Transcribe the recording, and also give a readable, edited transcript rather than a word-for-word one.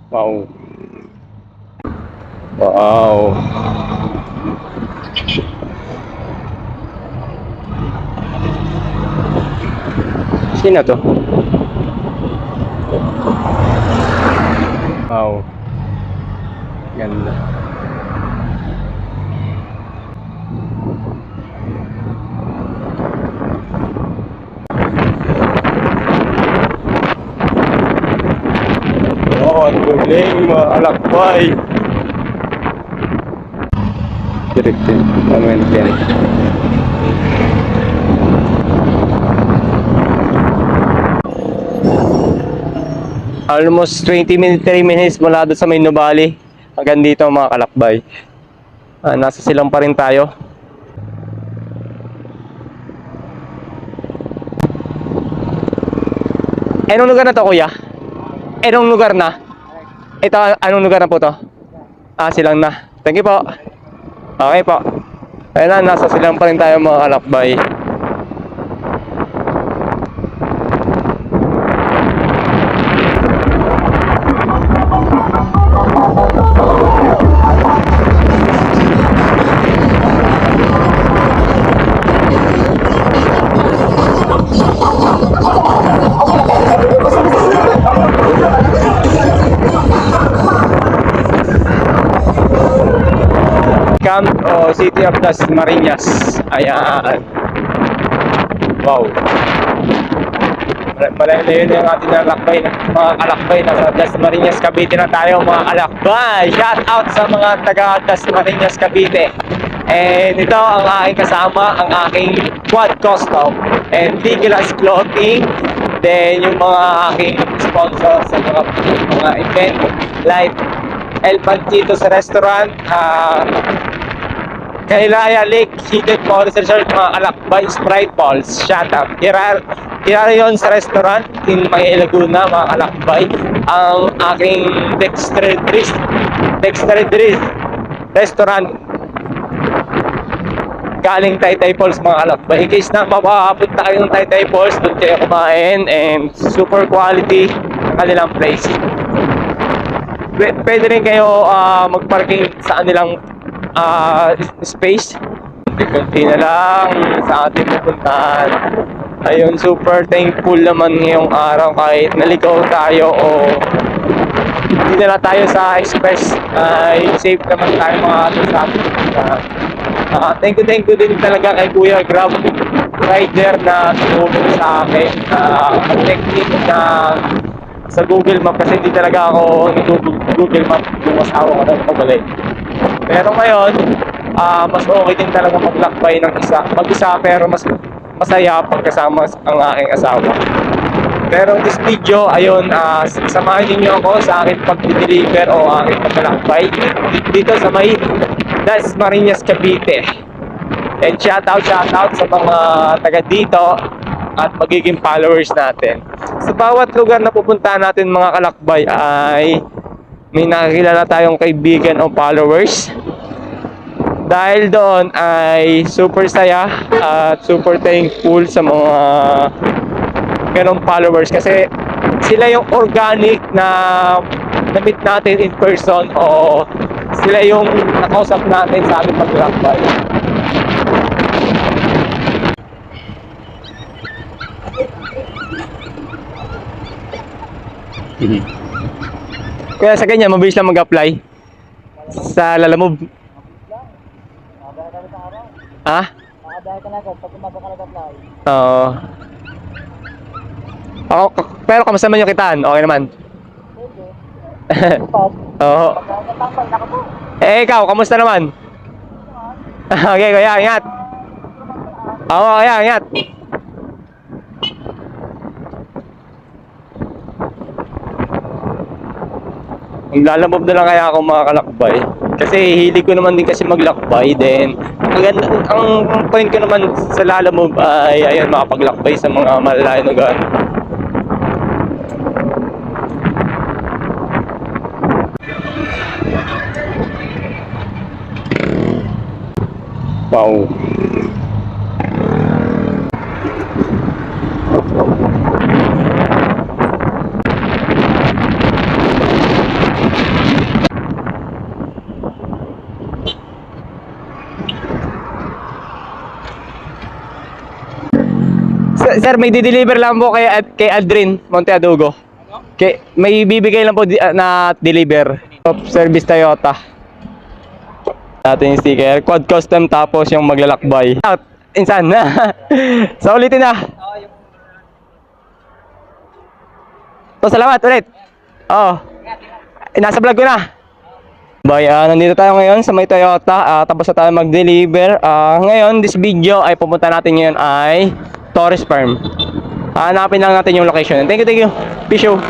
Wow. Wow. Sino to? Wow. Ganda. Oh, ang galing mga alakbay. Direct din. Ano yan? Direct. Almost 23 minutes mula doon sa may Nubali hanggang dito mga kalakbay. Nasa silang pa rin tayo. Anong lugar na to, kuya? Anong lugar na? Ito, anong lugar na po to? Silang na. Thank you po. Okay po. Ayun na, nasa silang pa rin tayo mga kalakbay. Camp o City of Dasmariñas. Ayan. Wow. Malayo na yung ating nalakbay, mga kalakbay. Nasa Dasmariñas, Cavite na tayo mga kalakbay. Shout out sa mga taga Dasmariñas, Cavite. And ito ang aking kasama, ang aking Quad Custom and Tigilas Clothing. Then yung mga aking sponsor sa mga event like El Panchito sa restaurant, Kailaya Lake, Hidden Forest Resort, mga kalakbay, Sprite Falls, shout out. Kirarion sa restaurant in May Laguna, mga kalakbay. Ang aking Dexter Dries restaurant galing Taytay Falls, mga kalakbay. In case na mapapunta kayo ng Taytay Falls, doon kayo kumain and super quality kanilang place. Pwede rin kayo magparking sa kanilang space. Kunti na lang sa ating pupuntahan. Ayun, super thankful naman ngayong araw kahit naligaw tayo o hindi na tayo sa express, ay safe naman tayo mga sa ating pupuntahan. Thank you din talaga kay Kuya Grab Rider na tumulong sa akin technique na sa Google Map kasi hindi talaga ako Google Map yung asawa ko na pabalik. Pero ngayon, mas okay din talaga maglakbay ng mag-isa pero mas masaya pagkasama ang aking asawa. Pero this video, ayun, samahan niyo ako sa aking pag-deliver o aking paglalakbay dito sa may Dasmariñas, Cavite. And shout out sa mga taga dito at magiging followers natin. Sa bawat lugar na pupuntahan natin mga kalakbay ay may nakakilala tayong kaibigan o followers. Dahil doon ay super saya at super thankful sa mga ganong followers kasi sila yung organic na na-meet natin in person o sila yung nakausap natin sa ating paglalakbay. Kaya sa ganyan, mabilis lang mag-apply sa Lalamove. Nakadaya ka na agad pag umaga ka nag-apply. Oo. Pero kamusta man yung kitaan? Okay naman? Pwede. Pag Oo. natambay na ka po. Ikaw, kamusta naman? Okay, kuya, ingat. Oo, kuya, ingat. Maglalamove na lang kaya ako mga kalakbay. Kasi hilig ko naman din kasi maglakbay. Then, ang point ko naman sa Lalamove ay ayun, makapaglakbay sa mga malalayong lugar. Wow. Sir, may di-deliver lang po kay Aldrin Monteadugo. May bibigay lang po na deliver. Service Toyota. Natin yung sticker. Quad custom tapos yung maglalakbay. Out. Insan. So ulitin na. So salamat ulit. Oo. Nasa vlog ko na. Nandito tayo ngayon sa may Toyota. Tapos na tayo mag-deliver. Ngayon, this video ay pupunta natin ngayon ay Torres Farm. Hanapin lang natin yung location. Thank you. Peace out.